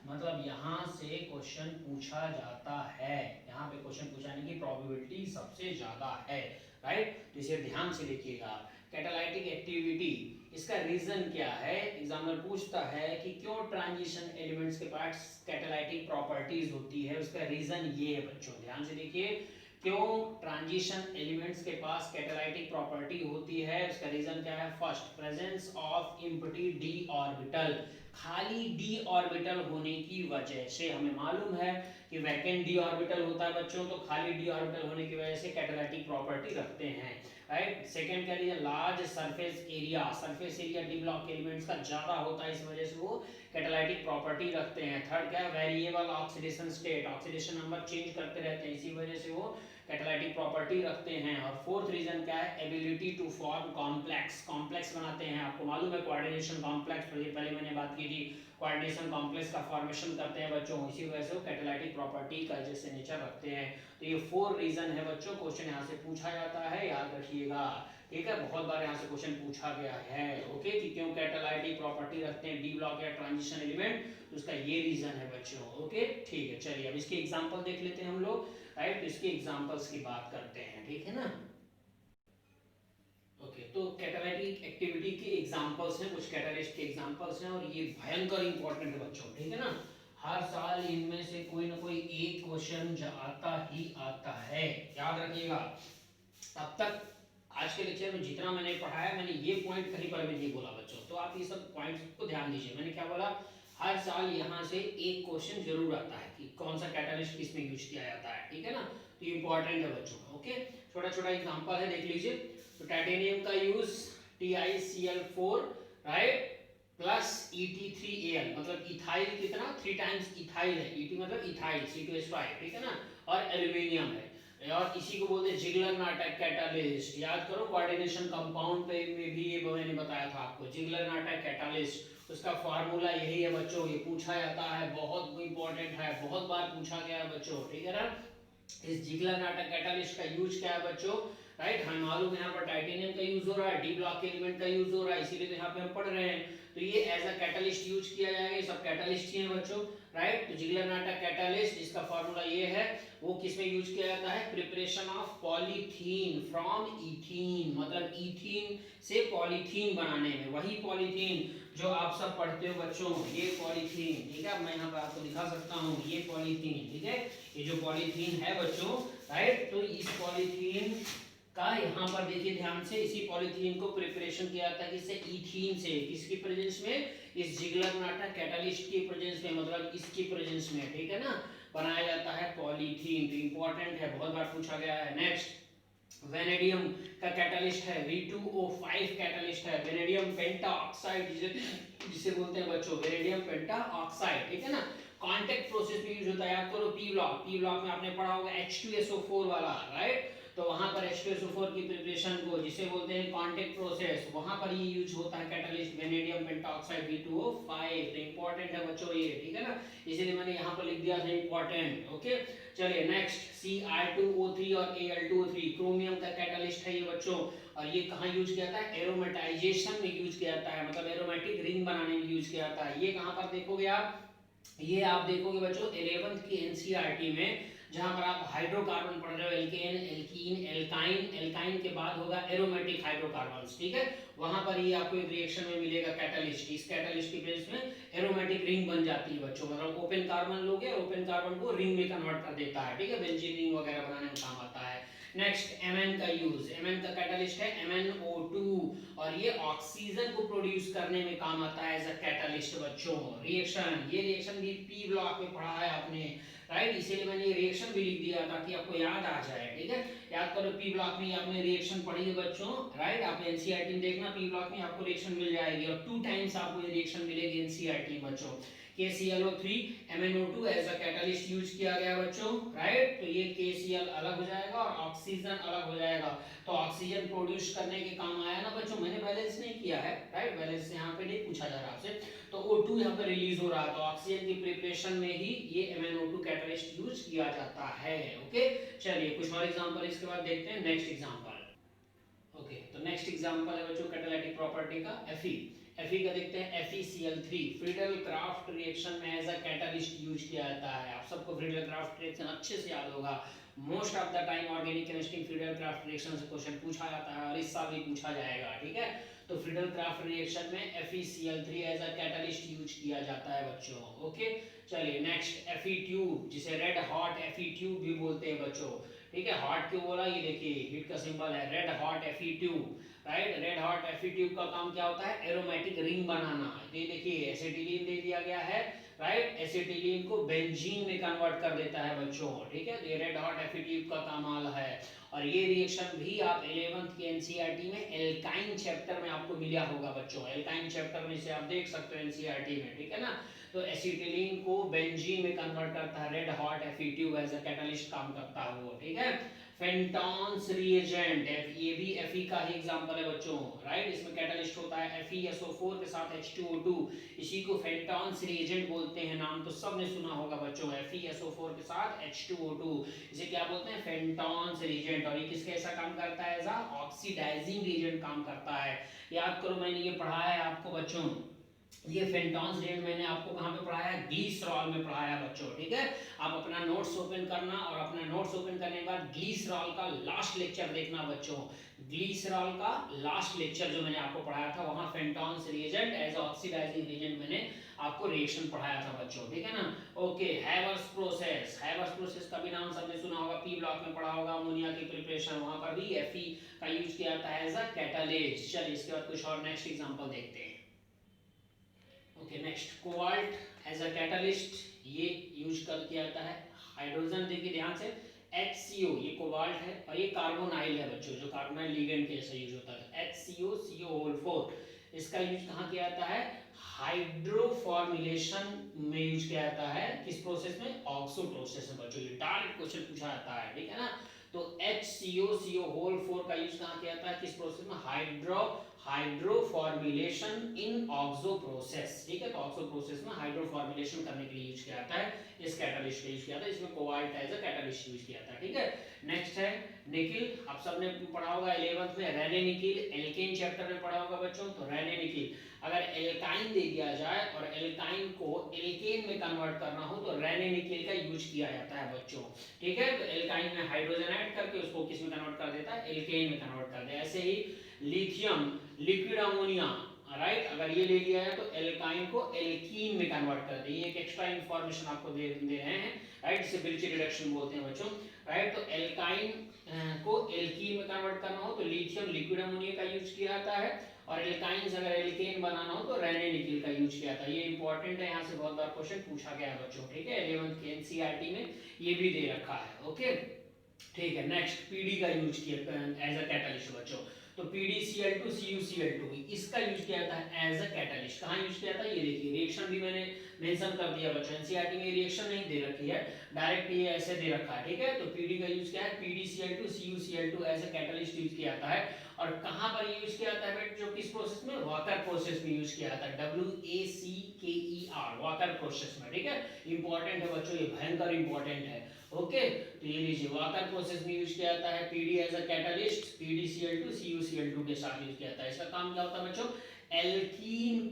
मतलब यहाँ से क्वेश्चन पूछा जाता है, यहाँ पे क्वेश्चन पूछाने की प्रोबेबिलिटी सबसे ज्यादा है, राइट, तो इसे ध्यान से देखिएगा। कैटालाइटिक एक्टिविटी, इसका रीजन क्या है, एग्जामिनर पूछता है कि क्यों ट्रांजिशन एलिमेंट्स के पास कैटालाइटिक प्रॉपर्टीज होती है, उसका रीजन ये है बच्चों, ध्यान से देखिए, क्यों ट्रांजिशन एलिमेंट्स के पास कैटालाइटिक प्रॉपर्टी होती है, उसका रीजन क्या है, first, presence of empty D orbital, खाली डी ऑर्बिटल होने की वजह से, हमें मालूम है कि वैकेंट डी ऑर्बिटल होता है बच्चों, तो खाली डी ऑर्बिटल होने की वजह से कैटालाइटिक प्रॉपर्टी रखते हैं, राइट। सेकंड क्या है, large surface area D block elements का ज्यादा होता है, इस वजह से वो कैटालाइटिक प्रॉपर्टी रखते हैं। थर्ड क्या है, variable oxidation state, oxidation number change करते रहते हैं, इसी वजह से वो कैटालाइटिक प्रॉपर्टी रखते हैं। और फोर्थ रीजन क्या है, ability to form complex, complex बनाते हैं, आपको मालूम है कोऑर्डिनेशन कॉम्प्लेक्स, पहले मैंने बात की थी, कोऑर्डिनेशन कॉम्प्लेक्स का फॉर्मेशन करते हैं बच्चों, इसी वजह से वो कैटालाइटिक प्रॉपर्टी का जैसे नेचर रखते हैं। तो ये 4 रीजन है बच्चों, क्वेश्चन यहाँ से पूछा जाता है, याद रखिएगा, ठीक है, बहुत बार यहाँ से क्वेश्चन पूछा गया है। ओके, कि क्यों कैटालाइटिक प्रॉपर्टी रखते हैं डी ब्लॉक या ट्रांजिशन एलिमेंट, तो उसका ये रीजन है बच्चों। ओके, ठीक है, चलिए अब इसके एग्जांपल देख लेते हैं हम लोग, राइट, इसके एग्जांपल्स की बात करते हैं, ठीक है ना। ओके, तो कैटालाइटिक एक्टिविटी के एग्जांपल्स हैं, कुछ कैटालिस्ट के एग्जांपल्स हैं, और ये भयंकर इंपॉर्टेंट है बच्चों, ठीक है ना। हर साल इनमें से कोई ना कोई एक क्वेश्चन आता ही आता है, याद रखिएगा। अब तक आज के लेक्चर में जितना मैंने पढ़ाया, मैंने ये पॉइंट कहीं पर भी नहीं बोला बच्चों, तो आप ये सब पॉइंट्स को ध्यान दीजिए। मैंने क्या बोला, हर साल यहाँ से एक क्वेश्चन जरूर आता है कि कौन सा कैटालिस्ट किस में यूज किया जाता है, ठीक है ना। तो ये इंपॉर्टेंट है बच्चों। ओके, छोटा छोटा एग्जांपल है, देख लीजिए। तो टाइटेनियम का use TiCl4, right, plus Et3Al, मतलब इथाइल कितना, 3 टाइम्स इथाइल है, Et मतलब इथाइल, C2H5, ठीक है ना। और एल्यूमिनियम है, और इसी को बोलते हैं जिगलर-नाटक कैटालिस्ट। याद करो, कोऑर्डिनेशन कंपाउंड पे में भी ये मैंने बताया था आपको, जिगलर-नाटक कैटालिस्ट, उसका फार्मूला यही है बच्चों। ये पूछा जाता है, बहुत इंपॉर्टेंट है, बहुत बार पूछा गया है बच्चों, ठीक है ना। इस जिगलर-नाटक कैटालिस्ट का यूज क्या है बच्चों, राइट, हमें मालूम है यहाँ पर टाइटेनियम का यूज हो रहा है, डी ब्लॉक के एलिमेंट का यूज हो रहा है, इसीलिए तो यहाँ पे हम पढ़ रहे हैं। तो ये एज अ कैटालिस्ट यूज किया जाएगा, ये सब कैटालिस्ट ही हैं बच्चों, राइट। तो जिगलर-नाटक कैटालिस्ट, इसका फार्मूला ये है, वो किस में यूज किया जाता है, preparation of polythene from ethene, मतलब इथीन से पॉलीथीन बनाने में। वही पॉलीथीन जो आप सब पढ़ते हो बच्चों, ये पॉलीथीन, ठीक है, मैं यहाँ पर आपको दिखा सकता हूँ, ये पॉलीथीन, ठीक है, ये जो पॉलीथीन है बच्चों, राइट। तो इस पॉलीथीन का यहाँ पर देखिए ध्यान से, इसी पॉलीथीन को प्रिपरेशन किया जाता है किससे, इथीन से, किसकी प्रेजेंस में, इस जिगलर-नाटक कैटालिस्ट की प्रेजेंस में, मतलब इसकी प्रेजेंस में, ठीक है ना, बनाया जाता है पॉलीथीन। तो इंपॉर्टेंट है, बहुत बार पूछा गया है। नेक्स्ट, वेनेडियम का कैटालिस्ट है, V2O5 कैटालिस्ट है, वेनेडियम पेंटाऑक्साइड जिसे बोलते हैं बच्चों, वेनेडियम पेंटाऑक्साइड, ठीक है ना। कांटेक्ट प्रोसेस में यूज होता है, याद करो, पी ब्लॉक, पी ब्लॉक में आपने पढ़ा होगा H2SO4 वाला, राइट। तो वहां पर H2SO4 की प्रिपरेशन को जिसे बोलते हैं कांटेक्ट प्रोसेस, वहां पर ये यूज होता है कैटालिस्ट वेनेडियम पेंटाऑक्साइड V2O5। तो इंपॉर्टेंट है बच्चों ये, ठीक है ना, इसीलिए मैंने यहाँ पर लिख दिया था इंपॉर्टेंट। ओके, चलिए नेक्स्ट, Cr2O3 और Al2O3, क्रोमियम का कैटालिस्ट है ये बच्चों, और ये कहाँ यूज किया जाता है, एरोमेटाइजेशन में यूज किया जाता है, मतलब एरोमेटिक रिंग बनाने में यूज किया जाता है। ये कहाँ पर देखोगे आप, ये आप देखोगे बच्चों 11th की एनसीईआरटी में, जहां पर आप हाइड्रोकार्बन पढ़ रहे हो, एल्केन, एल्कीन, एल्काइन, एल्काइन के बाद होगा एरोमेटिक हाइड्रोकार्बन्स, ठीक है। वहां पर ये आपको एक रिएक्शन में मिलेगा कैटालिस्ट, इस कैटालिस्ट की बेस में एरोमेटिक रिंग बन जाती है बच्चों, मतलब ओपन कार्बन लोगे, ओपन कार्बन को रिंग में कन्वर्ट कर देता है, ठीक है, बेंजीन रिंग वगैरह बनाने में काम आता है। नेक्स्ट, Mn का यूज, Mn का कैटालिस्ट है MnO2, और ये ऑक्सीजन को प्रोड्यूस करने में काम आता है एज अ कैटालिस्ट बच्चों। रिएक्शन, ये रिएक्शन भी पी ब्लॉक में पढ़ा है आपने, राइट, इसीलिए मैंने ये रिएक्शन भी लिख दिया ताकि आपको याद आ जाए, ठीक है। याद करो, पी ब्लॉक में आपने रिएक्शन पढ़ी है बच्चों, राइट, आपने एनसीईआरटी में देखना, पी ब्लॉक में आपको रिएक्शन मिल जाएगी, और 2 टाइम्स आपको ये रिएक्शन मिलेगी एनसीईआरटी में बच्चों। KClO3 MnO2 as a catalyst use किया गया बच्चों, राइट। तो ये KCl अलग हो जाएगा और ऑक्सीजन अलग हो जाएगा, तो ऑक्सीजन प्रोड्यूस करने के काम आया ना बच्चों। मैंने बैलेंस नहीं किया है, राइट, बैलेंस यहाँ पे नहीं पूछा जा रहा आपसे। तो O2 यहाँ पे रिलीज हो रहा है, तो ऑक्सीजन की प्रिपरेशन में ही ये MnO2 कैटालिस्ट यूज किया जाता है। ओके, चलिए कुछ और एग्जांपल इसके बाद देखते हैं। नेक्स्ट एग्जांपल, ओके, तो नेक्स्ट एग्जांपल है बच्चों कैटालिटिक प्रॉपर्टी का Fe का देखते हैं। FeCl3 फ्रीडल क्राफ्ट रिएक्शन में एज अ कैटालिस्ट यूज किया जाता है। आप सबको फ्रीडल क्राफ्ट रिएक्शन अच्छे से याद होगा, most of the time organic chemistry Friedel craft reaction से क्वेश्चन पूछा जाता है, और इस साल भी पूछा जाएगा, ठीक है। तो फ्रीडल क्राफ्ट रिएक्शन में FeCl3 as a catalyst use किया जाता है बच्चों। ओके, चलिए नेक्स्ट, Fe ट्यूब, जिसे रेड हॉट Fe ट्यूब भी बोलते हैं बच्चों, ठीक है। हॉट क्यों बोला, ये देखिए हीट का सिंबल है, red hot Fe tube, right. Red hot Fe tube का काम क्या होता है, एरोमेटिक रिंग बनाना। ये देखिए एसिटिलीन दे दिया गया है, राइट, एसिटिलीन को बेंजीन में कन्वर्ट कर देता है बच्चों, ठीक है। तो ये रेड हॉट Fe ट्यूब का कमाल है, और ये रिएक्शन भी आप 11th की एनसीईआरटी में एल्काइन चैप्टर में आपको मिला होगा बच्चों, एल्काइन चैप्टर में से आप देख सकते हो एनसीईआरटी में, ठीक है ना। तो एसिटिलीन को बेंजीन में कन्वर्ट करता है red hot Fe tube, as a catalyst काम करता है वो, ठीक है। फेंटॉन्स रिएजेंट, ये भी Fe का ही एग्जांपल है बच्चों, राइट। इसमें कैटालिस्ट होता है FeSO4 के साथ H2O2, इसी को फेंटॉन्स रिएजेंट बोलते हैं, नाम तो सबने सुना होगा बच्चों, FeSO4 के साथ H2O2, इसे क्या बोलते हैं, फेंटॉन्स रिएजेंट। और ये किसके ऐसा काम करता है, एज अ ऑक्सीडाइजिंग रिएजेंट काम करता है। याद करो, मैंने ये पढ़ाया है आपको बच्चों, ये फेंटॉन्स रेट मैंने आपको कहाँ पे पढ़ाया है, ग्लिसरॉल में पढ़ाया बच्चों, ठीक है। आप अपना नोट्स ओपन करना और अपना नोट्स ओपन करने के बाद ग्लिसरॉल का लास्ट लेक्चर देखना बच्चों। ग्लिसरॉल का लास्ट लेक्चर जो मैंने आपको पढ़ाया था, वहाँ फेंटॉन्स रिएजेंट एज ऑक्सीडाइजिंग रिएजेंट मैंने आपको रिएक्शन पढ़ाया था बच्चों, ठीक है ना। ओके, हैवर्स प्रोसेस, हैवर्स प्रोसेस का भी नाम सबने सुना होगा, पी ब्लॉक में पढ़ा होगा, अमोनिया की प्रिपरेशन, वहाँ पर भी Fe का यूज किया जाता है एज अ कैटालिस्ट। चलिए इसके बाद कुछ और नेक्स्ट एग्जांपल देखते हैं। Okay next, cobalt as a catalyst, ये यूज कर किया जाता है। हाइड्रोजन देखिए ध्यान से, HCO ये कोबाल्ट है और ये कार्बोनाइल है बच्चों, जो कार्बोनाइल लिगेंड के जैसा यूज होता है, HCO CO4। इसका यूज कहाँ किया जाता है, हाइड्रो फॉर्मुलेशन में यूज किया जाता है। किस प्रोसेस में, ऑक्सो प्रोसेस में बच्चों। ये डायरेक्ट क्वेश्चन पूछा जाता है, ठीक है ना। तो HCO CO4 का यूज कहाँ किया जाता है, किस प्रोसेस में, हाइड्रो फॉर्मुलेशन इन ऑक्सो प्रोसेस, ठीक है। तो ऑक्सो प्रोसेस में हाइड्रो फॉर्मुलेशन करने के लिए यूज किया जाता है, इस कैटालिस्ट का यूज किया जाता है, इसमें cobalt as a catalyst use किया जाता है, ठीक है। नेक्स्ट है निकिल, आप सबने पढ़ा होगा 11th में, रेने निकिल, एल्केन चैप्टर में पढ़ा होगा बच्चों। तो रेने निकिल, अगर एल्काइन दे दिया जाए और एल्काइन को एल्केन में कन्वर्ट करना हो तो रेने निकिल का यूज किया जाता है बच्चों, ठीक है। तो एल्काइन में हाइड्रोजन ऐड करके उसको किस में कन्वर्ट कर देता है, एल्केन में कन्वर्ट कर दे। ऐसे ही लिथियम, लिक्विड अमोनिया, राइट, अगर ये ले लिया है तो एल्काइन को एल्कीन में कन्वर्ट कर दे। ये एक एक्स्ट्रा इंफॉर्मेशन आपको दे रहे हैं, राइट, इसे बिल्ची रिडक्शन बोलते हैं बच्चों, राइट। तो एल्काइन को एल्कीन में कन्वर्ट करना हो तो लिथियम, लिक्विड अमोनिया का यूज किया जाता है, और एल्काइंस अगर एल्केन बनाना हो तो रेने निकिल का यूज किया जाता है। ये इंपॉर्टेंट है, यहाँ से बहुत बार क्वेश्चन पूछा गया है बच्चों, ठीक है। 11th के एनसीईआरटी में ये भी दे रखा है, ओके, ठीक है। नेक्स्ट, पीडी का यूज किया एज अ कैटालिस्ट बच्चों। तो PdCl2 CuCl2, इसका यूज किया जाता है एज अ कैटालिस्ट। कहाँ यूज किया जाता है, ये देखिए रिएक्शन भी मैंने मेंशन कर दिया बच्चों। एनसीईआरटी में रिएक्शन नहीं दे रखी है, डायरेक्ट ये ऐसे दे रखा है, ठीक है। तो पीडी का यूज क्या है, PdCl2 CuCl2 as a catalyst use किया जाता है। और कहाँ पर यूज किया जाता है बेटा, जो किस प्रोसेस में, वाकर प्रोसेस में यूज किया जाता है, WACKER, वाकर प्रोसेस में, ठीक है। इंपॉर्टेंट है बच्चों, ये भयंकर इंपॉर्टेंट है, ओके। तो ये लीजिए, वाकर प्रोसेस में यूज किया जाता है PD as a catalyst, PdCl2 CuCl2 के साथ यूज किया जाता है। इसका काम क्या होता है बच्चों, एल्कीन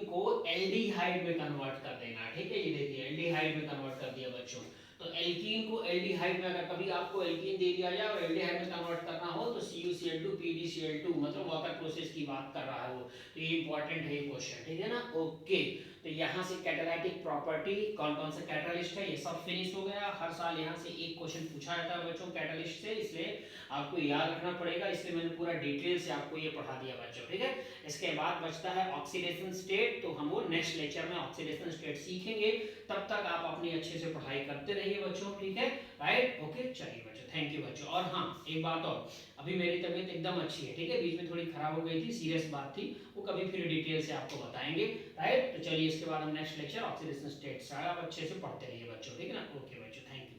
को एल्डिहाइड में कन्वर्ट कर देना, ठीक है। ये देखिए एल्डिहाइड में कन्वर्ट कर दिया बच्चों। तो एल्कीन को एल्डिहाइड में, अगर कभी आपको एल्कीन दे दिया जाए और एल्डिहाइड में कन्वर्ट करना हो तो CuCl2 PdCl2, मतलब वाकर प्रोसेस की बात कर रहा है वो। तो ये इंपॉर्टेंट है ये क्वेश्चन, ठीक है ना, ओके। तो यहाँ से कैटालिटिक प्रॉपर्टी, कौन कौन सा कैटालिस्ट है, ये सब फिनिश हो गया। हर साल यहाँ से एक क्वेश्चन पूछा जाता है बच्चों कैटालिस्ट से, इसलिए आपको याद रखना पड़ेगा, इसलिए मैंने पूरा डिटेल से आपको ये पढ़ा दिया बच्चों, ठीक है। इसके बाद बचता है ऑक्सीडेशन स्टेट, तो हम वो नेक्स्ट लेक्चर में ऑक्सीडेशन स्टेट सीखेंगे। तब तक आप अपनी अच्छे से पढ़ाई करते रहिए बच्चों, ठीक है, राइट, ओके। चलिए बच्चों, थैंक यू बच्चों। और हाँ, एक बात और, अभी मेरी तबीयत एकदम अच्छी है, ठीक है, बीच में थोड़ी खराब हो गई थी, सीरियस बात थी, वो कभी फिर डिटेल से आपको बताएंगे, राइट। तो चलिए इसके बाद हम नेक्स्ट लेक्चर ऑक्सीडेशन स्टेट आप अच्छे से पढ़ते रहिए बच्चों, ठीक है ना, ओके बच्चों, थैंक यू।